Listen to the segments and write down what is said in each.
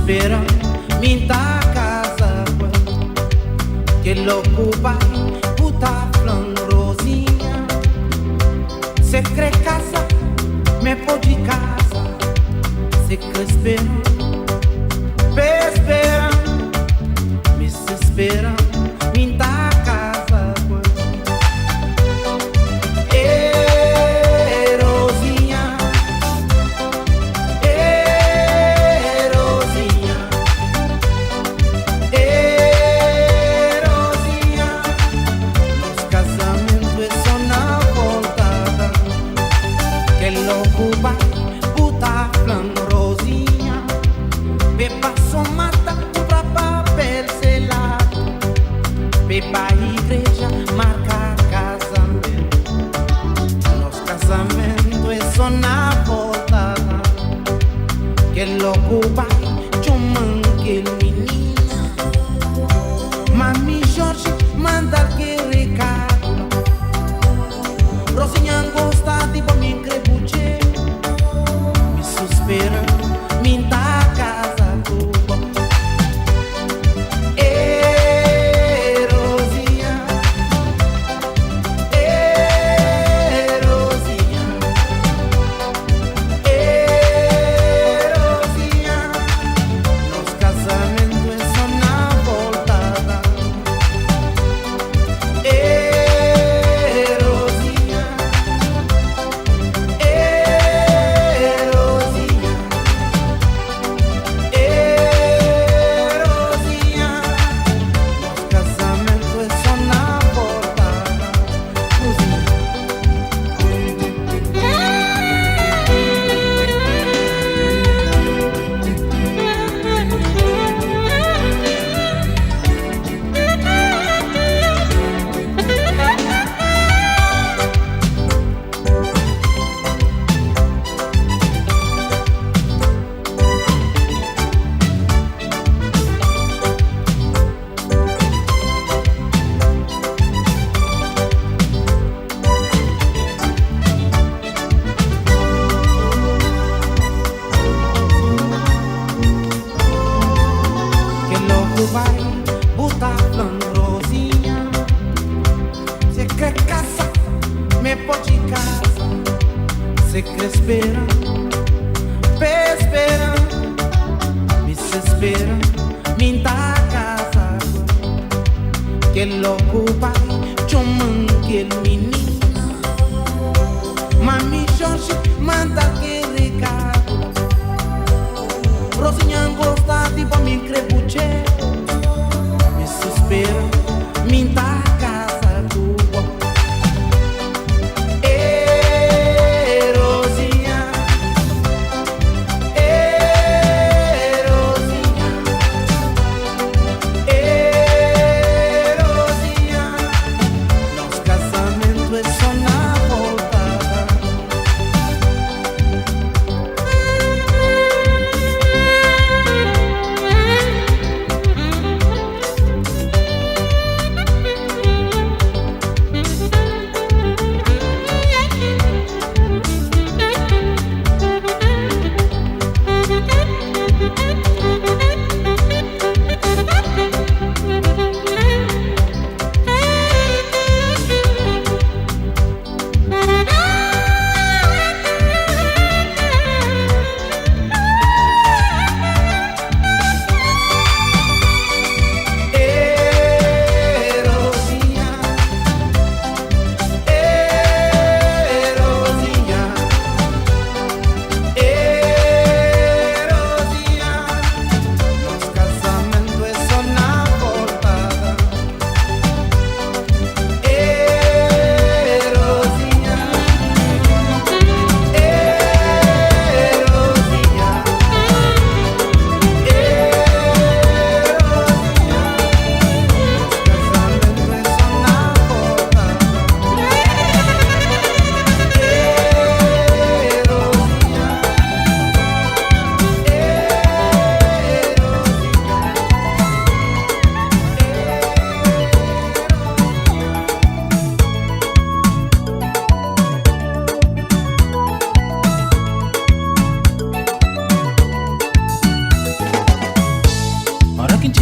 espera minta casa que louco vai puta falando rosinha. Se crê casa, me pode casa. Se crê espera, me se espera minta casa. Pra igreja marcar casamento. Nosso casamento é só na volta. Que louco vai chamando que menina. Mami Jorge manda que recado. Rosinha gosta de bom me crebuche. Me suspira, me dá casa tua.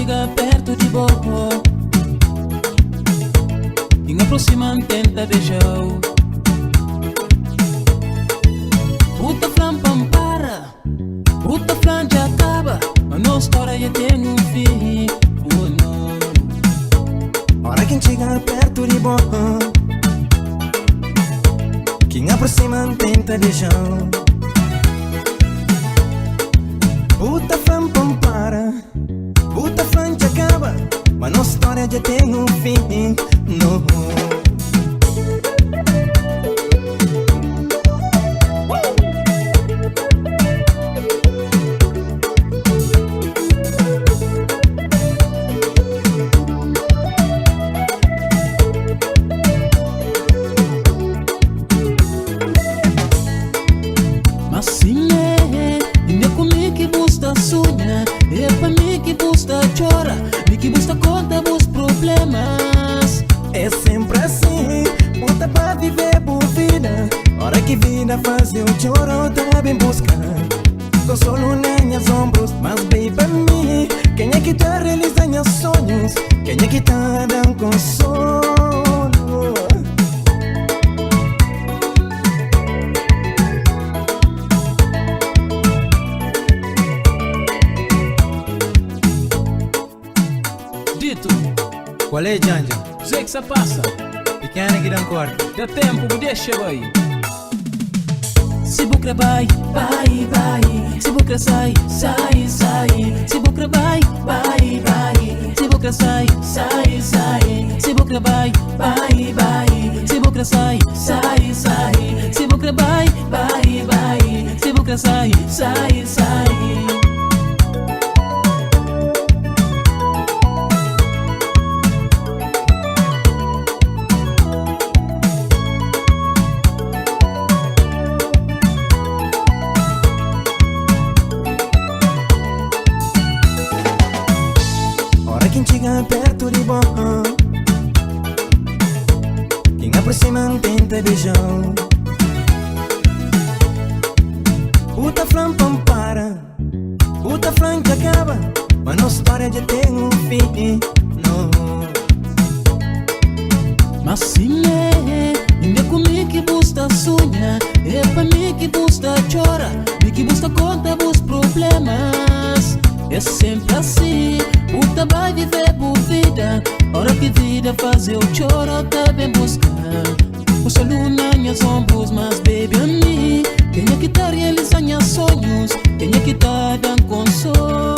chega perto de boa, quem aproxima tenta beijar. Puta flan pampara, puta flan já acaba, mas nossa história já tem um fim. Oh não. Ora quem chega perto de boa, quem aproxima tenta beijar. Puta flan pampara, puta flan já acaba, mas nossa história já tem um fim. No. Mas sim ainda comigo que busta sonha, é pra mim que busta chora, me que busta conta os problemas. É sempre assim, puta pra viver por vida. Hora que vida faz eu choro, tá bem buscar consolo nas ombros. Mas baby pra mim, quem é que tá realizando meus sonhos? Quem é que tá dando consolo? Dito, Qual é, Janja? sei que se passa, Pequena que dá corte. dá tempo, me deixa aí. Se bucra vai, vai, vai. Se bucra sai, sai, sai. Se bucra vai, vai, vai. Se bucra sai, sai, sai. Se bucra vai, vai, vai. Se bucra sai, sai, sai. Se bucra vai, vai, vai. Se bucra sai, sai, sai. Ora quem chega perto de boa, quem aproxima tenta beijar. Puta flan pampara, puta flan já acaba, mas nossa história já tem um fim. No. Mas sim ainda comigo que busta sonha, é pra mim que busta chora, me que busta conta os problemas. É sempre assim, puta vai viver por vida. Hora que vida faz eu choro, tá bem buscar consolo nas minhas ombros. Mas baby a mim, quem é que tá realizando meus sonhos? Quem é que tá dando consolo?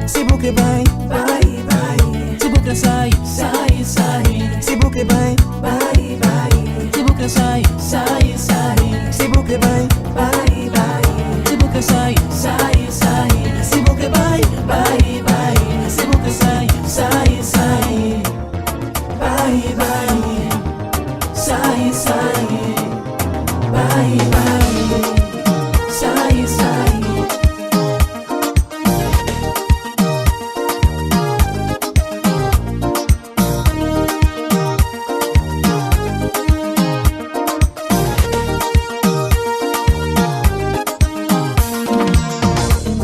Se buque vai, vai, vai. Se bucra sai, sai, sai. Se buque vai, vai, vai. Se bucra sai, sai, sai. Se buque vai, vai, vai. Se bucra sai, sai, sai. Se buque vai, vai, vai. Se bucra sai, sai, sai. Vai, vai. Sai, sai. Vai, vai. Sai, sai.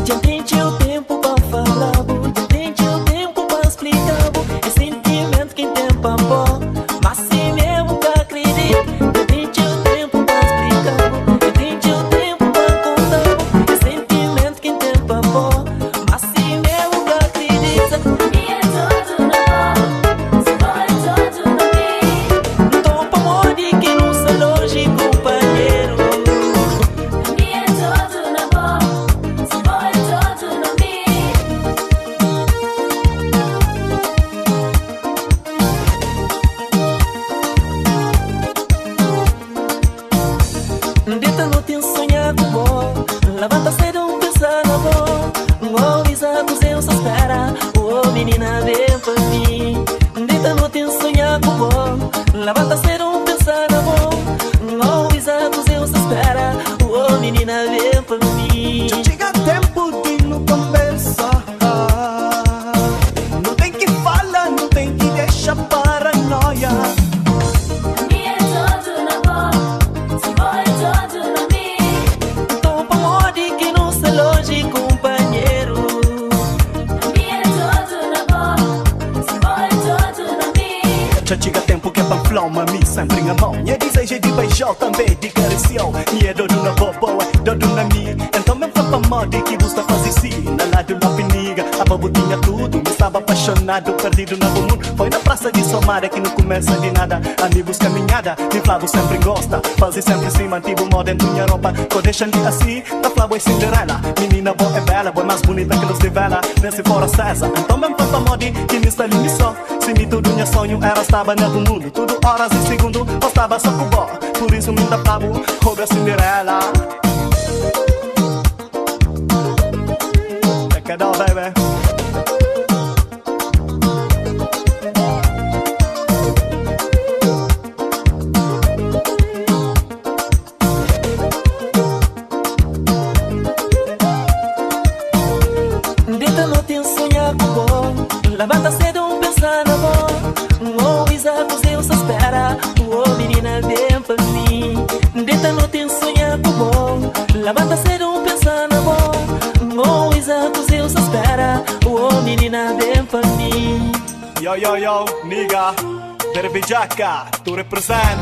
Já tem o tempo pra falar, já tem o tempo pra explicar. É sentimento que tem pra pôr, mas se mesmo que acredito. Já tem o tempo pra explicar, já tem o tempo pra contar. É sentimento que tem pra pôr, mas se mesmo que acredito. E é todo na mão, se for todo no mim. Tô pra morrer que não sou longe, companheiro. E é todo na mão, se for todo no mim. Dita não tem sonhar com bom, levanta cedo pensar na bom. Oh, Isa, com Deus espera, oh menina vem pra mim. Dita não tem sonhar com bom, levanta cedo pensar na bom. Oh, Isa, com Deus espera, oh menina vem pra mim. beijou também de cariciou. Me é dodo na boboa, dodo na mi. Então me fala pra modi que gosta fazer assim. Na lado na piniga, a bobo tinha tudo. Me estava apaixonado, perdido no mundo. Foi na praça de Somara que não começa de nada. Amigos caminhada, de Flávio sempre gosta. Fazer sempre assim, mantivo moda em tua roupa. Tô deixando assim, da Flávio é Cinderela. Menina boa é bela, boa mais bonita que luz de vela. Nesse fora César, então me fala pra modi que me está lindo só. Se me tudo minha sonho era estava no mundo. Tudo horas e segundo, eu estava só com boa. Por isso me dá Flávio, rouba a Cinderela. Check it out, baby. Dita noite em sonhar com bom. Levanta cedo, pensar na bom. Oh, Isaac, Deus espera. Oh, menina, vem pra mim. Dita noite em sonhar com bom. Levanta cedo, pensar na bom. Oh, Isaac, Deus espera. Oh, menina, vem pra mim. Yo, yo, yo, nigga. Derby-Jacka, tu represent.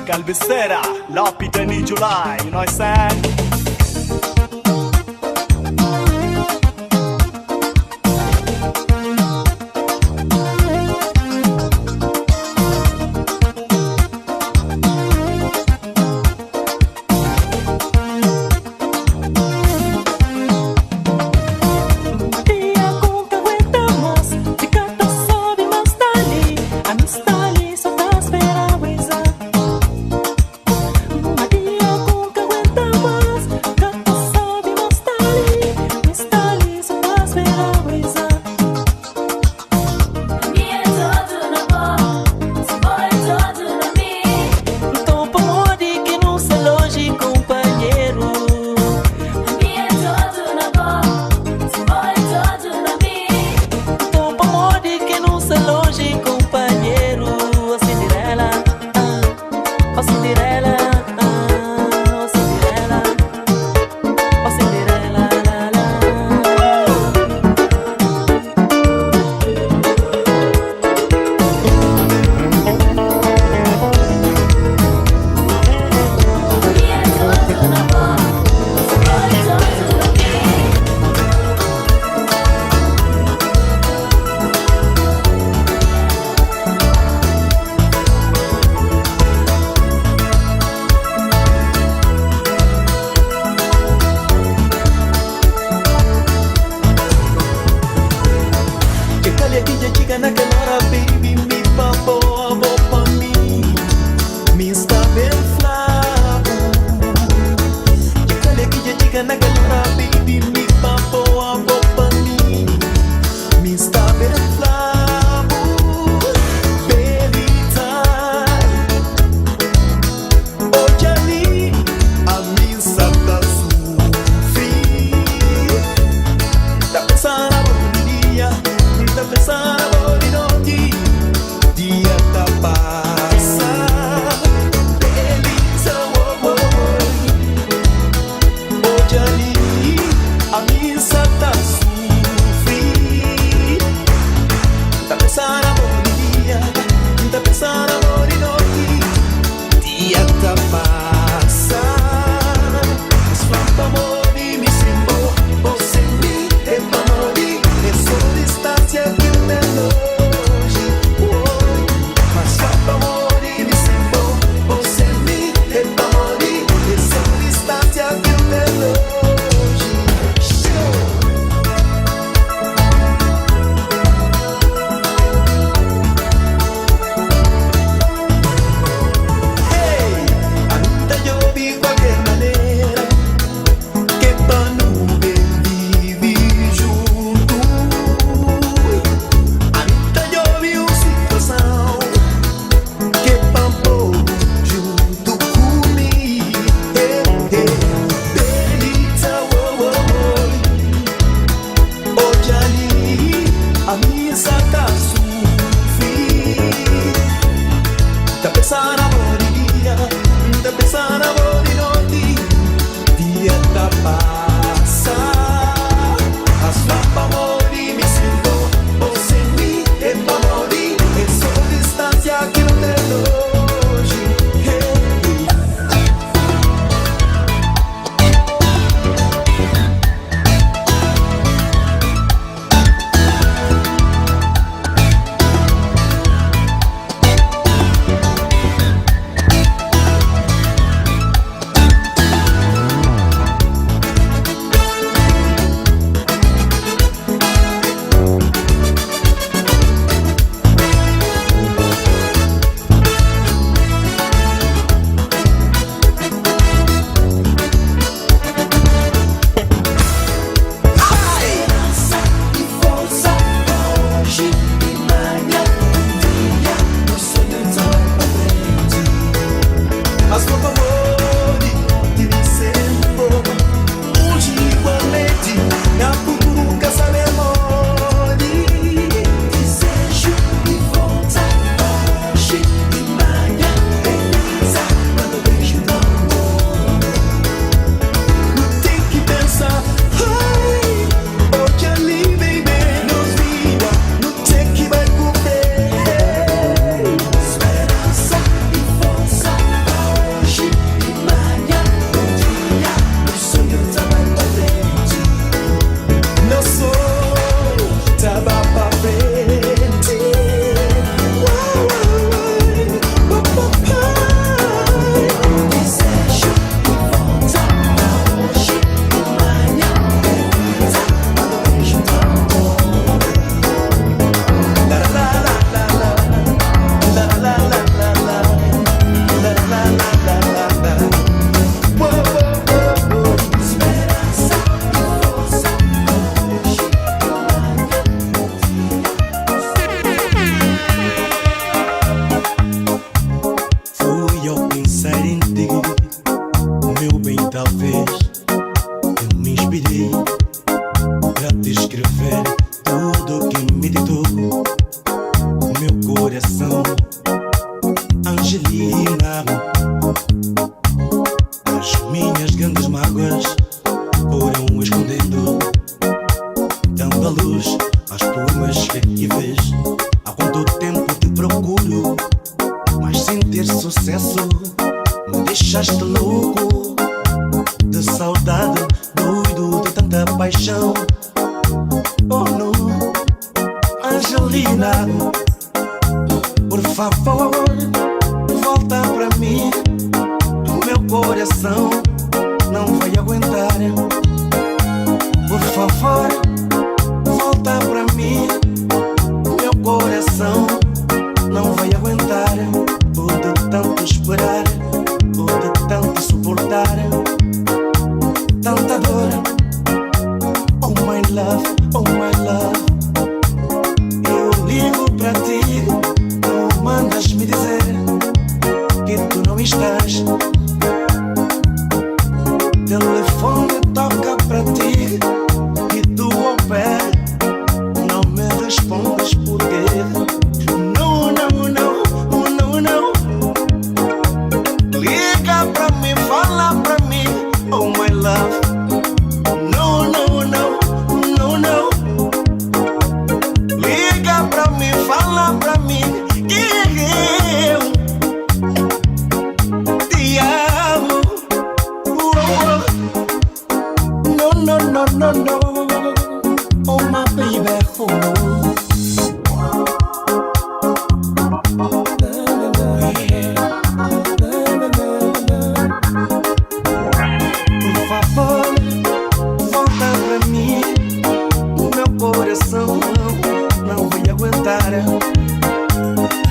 Calvicera, Lapida ni July. You know what I'm saying? Maria com que aguenta mais. louco de saudade, doido de tanta paixão. Oh não, Angelina, por favor, volta pra mim. O meu coração não vai aguentar. Por favor, volta pra mim. O meu coração não vai aguentar. Ou de tanto esperar, ou de tanto suportar tanta dor. Oh my love, oh my love. Eu ligo pra ti, tu mandas me dizer que tu não estás. Telefone toca pra ti e tu ao pé não me respondes por quê? Não, não, não, não, não. Liga pra mim, fala pra mim, oh my love. No, no, no, no, no. Liga pra mim, fala pra mim que eu te amo. No, no, no, no, no. Oh my baby, oh no. Por favor, volta pra mim. O meu coração não vai aguentar.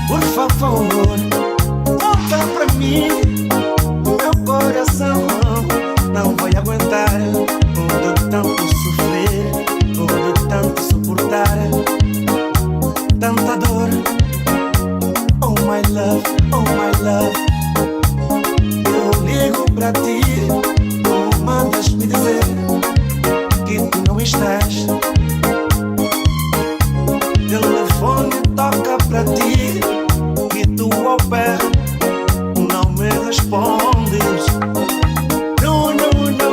Por favor, volta pra mim. O meu coração não vai aguentar. Ou de tanto sofrer, ou de tanto suportar tanta dor. Oh my love, oh my love. Eu ligo pra ti, tu mandas me dizer que tu não estás. Telefone toca pra ti e tu ao pé não me respondes. No, no, no,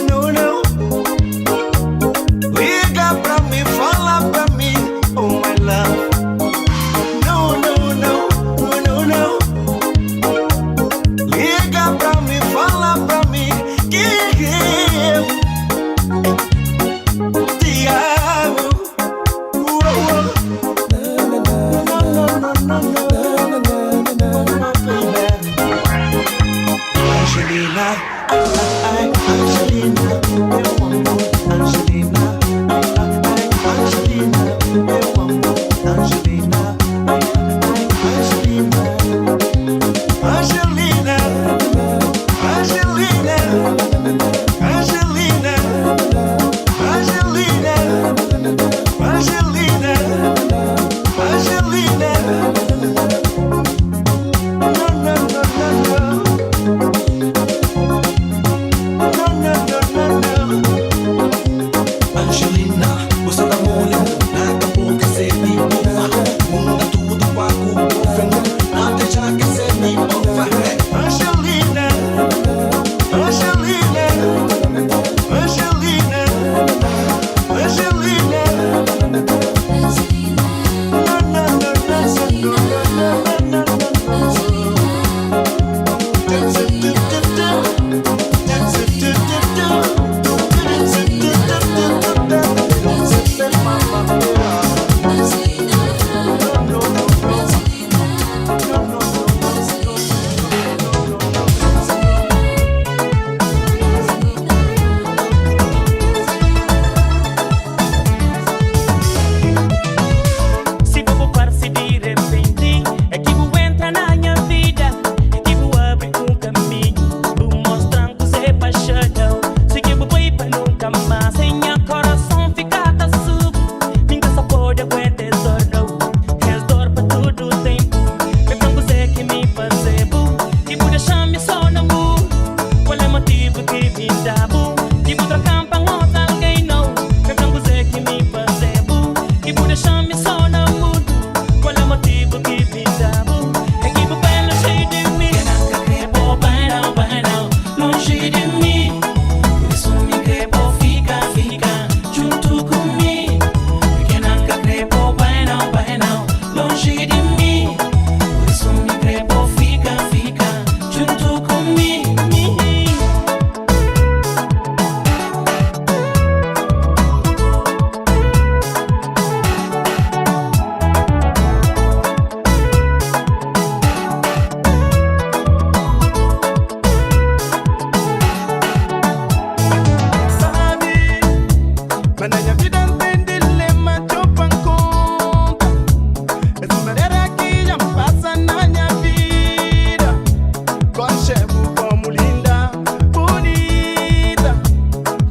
no, no. Liga pra mim, fala pra mim, oh my love. No, no, no, no, no. Liga pra mim, fala pra mim que eu te amo. Angelina, ai, Angelina, meu amor, Angelina, ai, Angelina, meu amor, Angelina, ai, Angelina, Angelina, Angelina, Angelina, Angelina, Angelina, Angelina. No, no, no, no, no. No, no,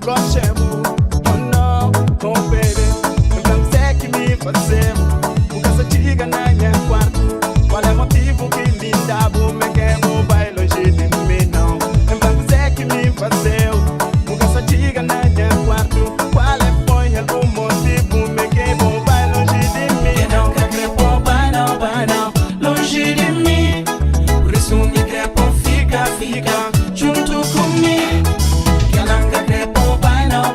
Gostemos, oh não, oh baby. Então sei que me fazemos. O caso diga na minha quarto. Qual é o motivo que me dá me queimo, vai longe de mim não. Então sei que me fazeu. O caso diga na minha quarto. Qual é foi o motivo me queimo, vai longe de mim. Que não quer crepo, vai não, longe de mim. Por isso me crepo, fica junto comigo. Que não quer crepo, vai não,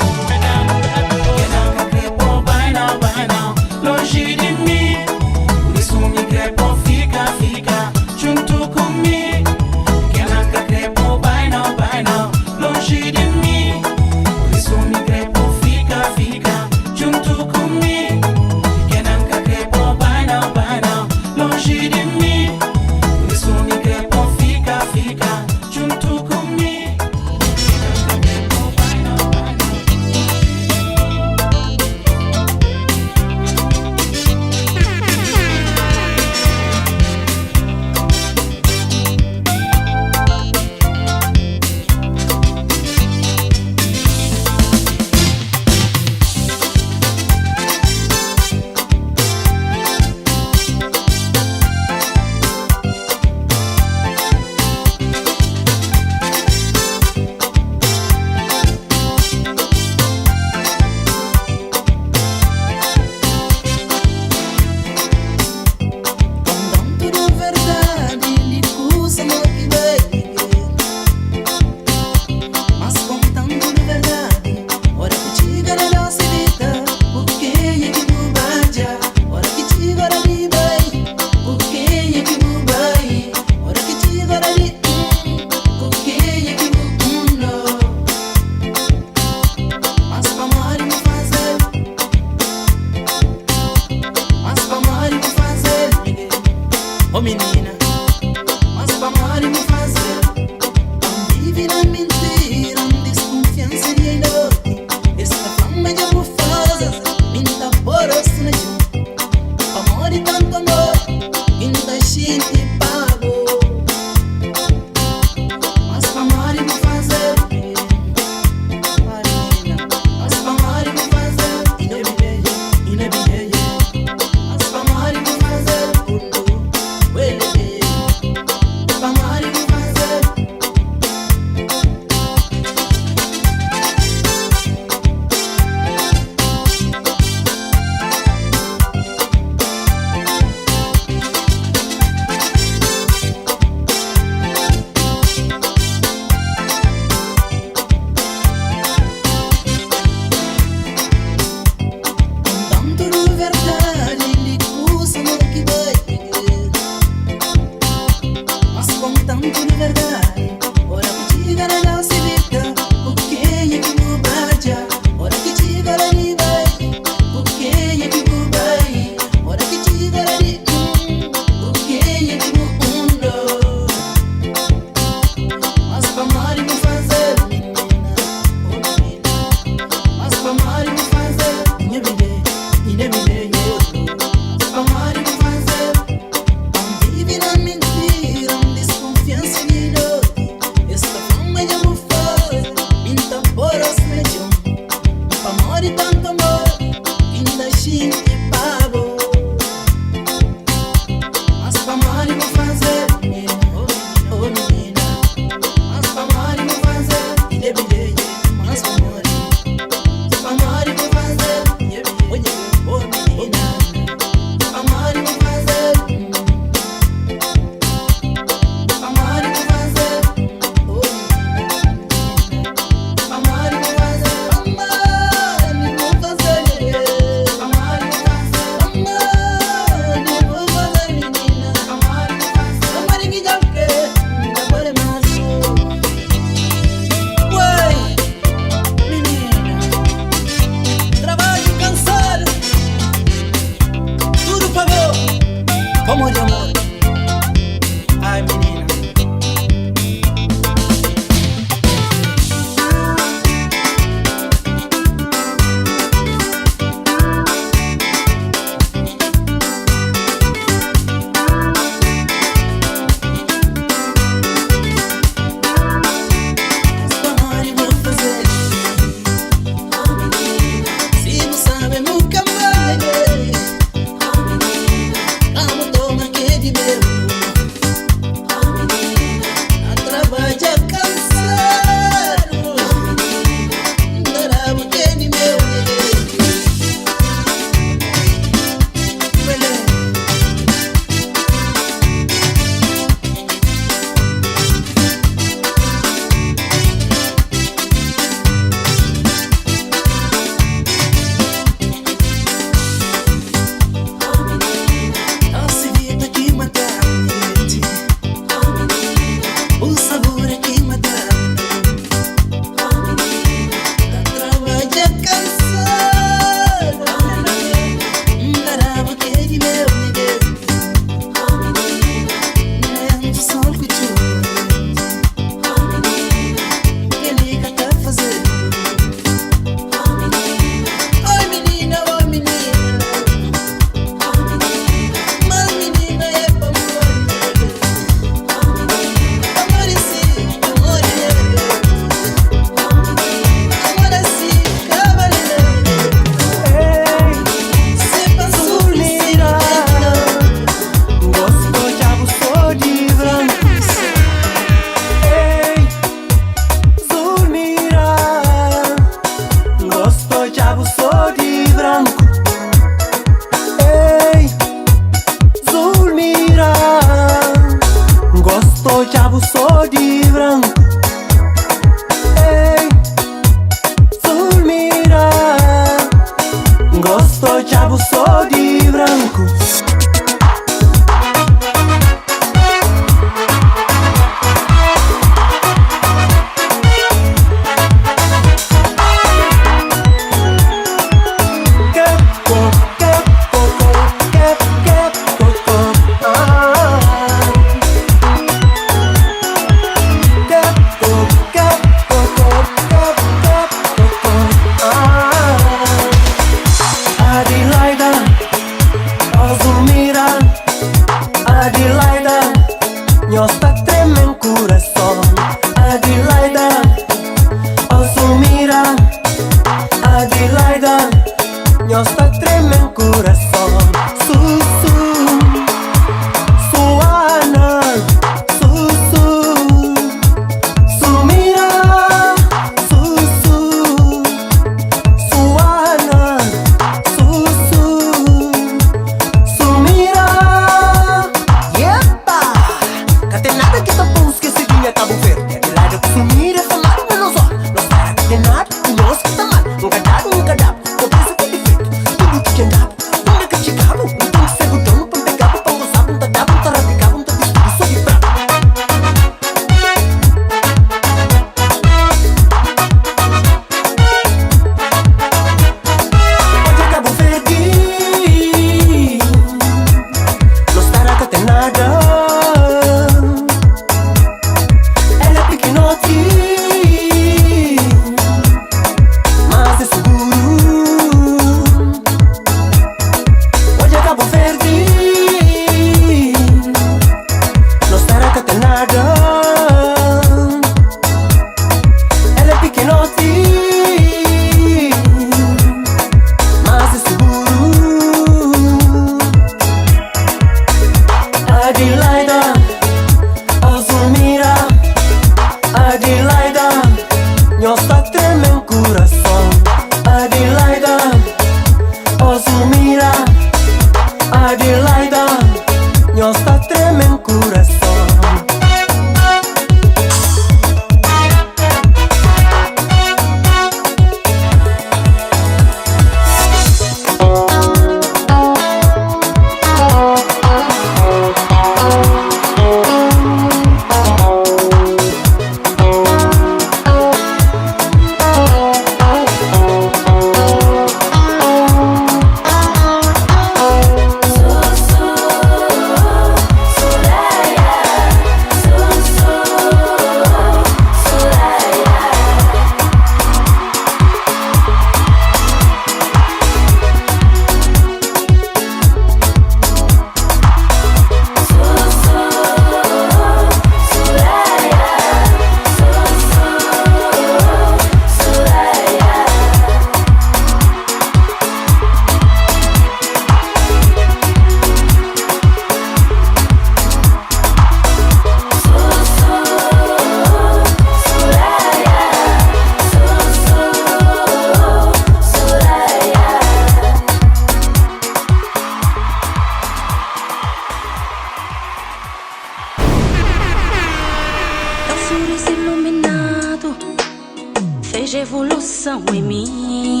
vejo evolução em mim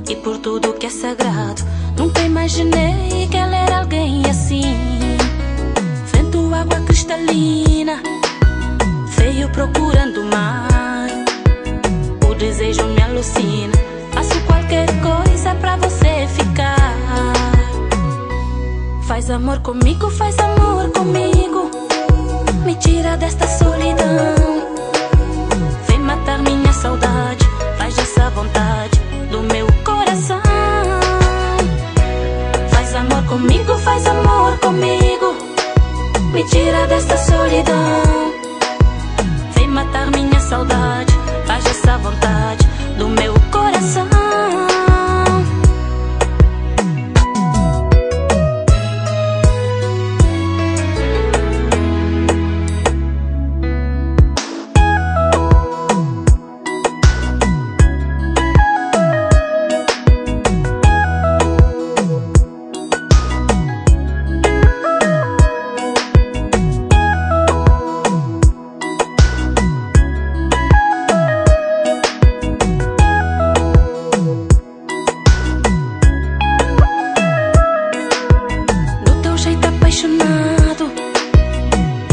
e por tudo que é sagrado. Nunca imaginei que ela era alguém assim. Vento, água cristalina, veio procurando mar. O desejo me alucina. Faço qualquer coisa pra você ficar. Faz amor comigo, faz amor comigo. Me tira desta solidão. Vem matar minha saudade. Faz essa vontade do meu coração. Faz amor comigo, faz amor comigo. Me tira desta solidão. Vem matar minha saudade. Faz essa vontade do meu coração.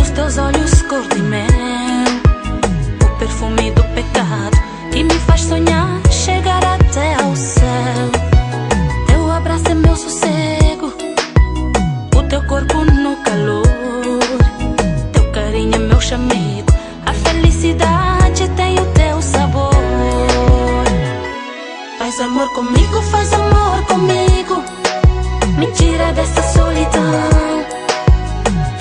Os teus olhos cor de mel, o perfume do pecado que me faz sonhar chegar até ao céu. Teu abraço é meu sossego, o teu corpo no calor. Teu carinho é meu chamego, a felicidade tem o teu sabor. Faz amor comigo, faz amor comigo. Me tira dessa solidão.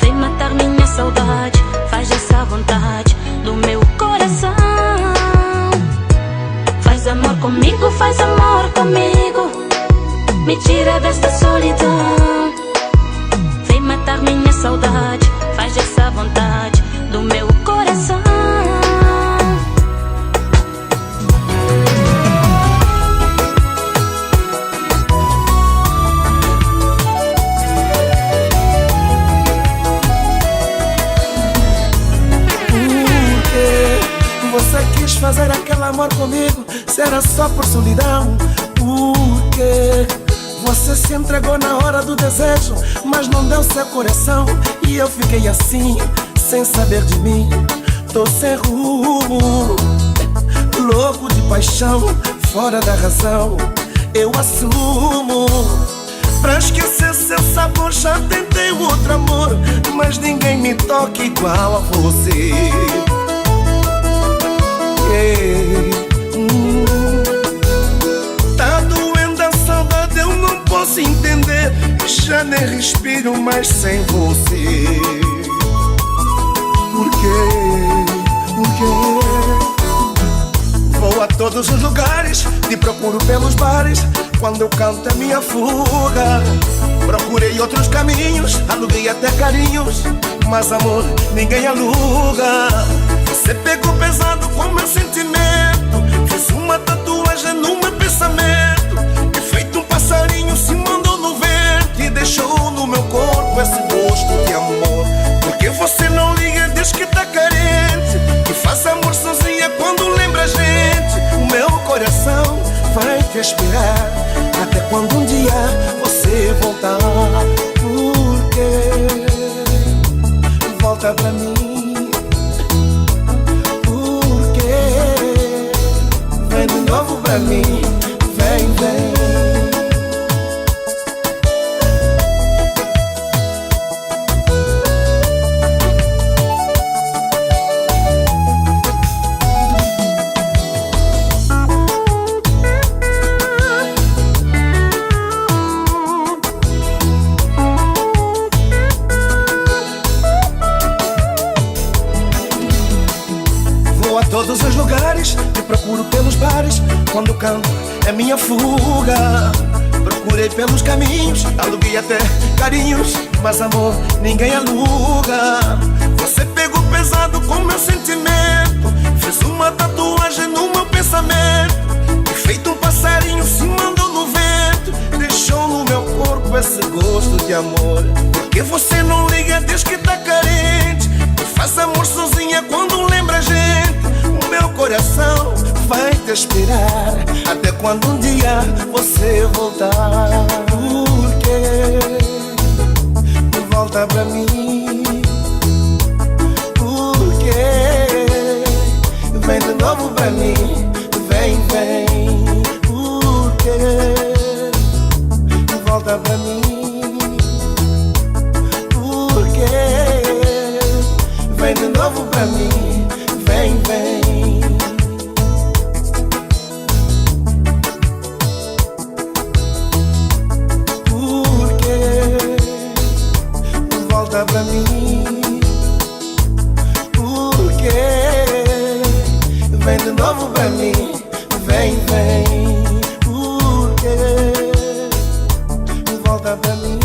Vem matar minha saudade. Faz essa vontade do meu coração. Faz amor comigo, faz amor comigo. Me tira desta solidão. Vem matar minha saudade. Faz essa vontade do meu coração. Você quis fazer aquele amor comigo, se era só por solidão. Porque você se entregou na hora do desejo, mas não deu seu coração. E eu fiquei assim, sem saber de mim. Tô sem rumo, louco de paixão, fora da razão. Eu assumo. Pra esquecer seu sabor já tentei um outro amor, mas ninguém me toca igual a você. Tá doendo a saudade, eu não posso entender. Já nem respiro mais sem você. Por quê? Por quê? Vou a todos os lugares, te procuro pelos bares. Quando eu canto é minha fuga. Procurei outros caminhos, aluguei até carinhos, mas amor ninguém aluga. Você pegou pesado com meu sentimento, fez uma tatuagem no meu pensamento, e feito um passarinho se mandou no vento e deixou no meu corpo esse gosto de amor. Porque você não liga, diz que tá carente, que faz amor sozinha quando lembra a gente. O meu coração vai te esperar até quando um dia você voltar. Porque volta pra mim. Vem de novo pra mim, vem, vem. Vou a todos os lugares, te procuro pelos bares. Quando canto é minha fuga. Procurei pelos caminhos, aluguei até carinhos, mas amor ninguém aluga. Você pegou pesado com meu sentimento, fez uma tatuagem no meu pensamento, e feito um passarinho se mandou no vento, deixou no meu corpo esse gosto de amor. Porque você não liga, diz que tá carente, que faz amor sozinha quando lembra a gente. O meu coração vai te esperar até quando um dia você voltar. Porque volta pra mim. Porque vem de novo pra mim. Vem, vem. Porque volta pra mim. Porque vem de novo pra mim. Vem, vem. Volta pra mim. Porque vem de novo pra mim. Vem, vem. Porque volta pra mim.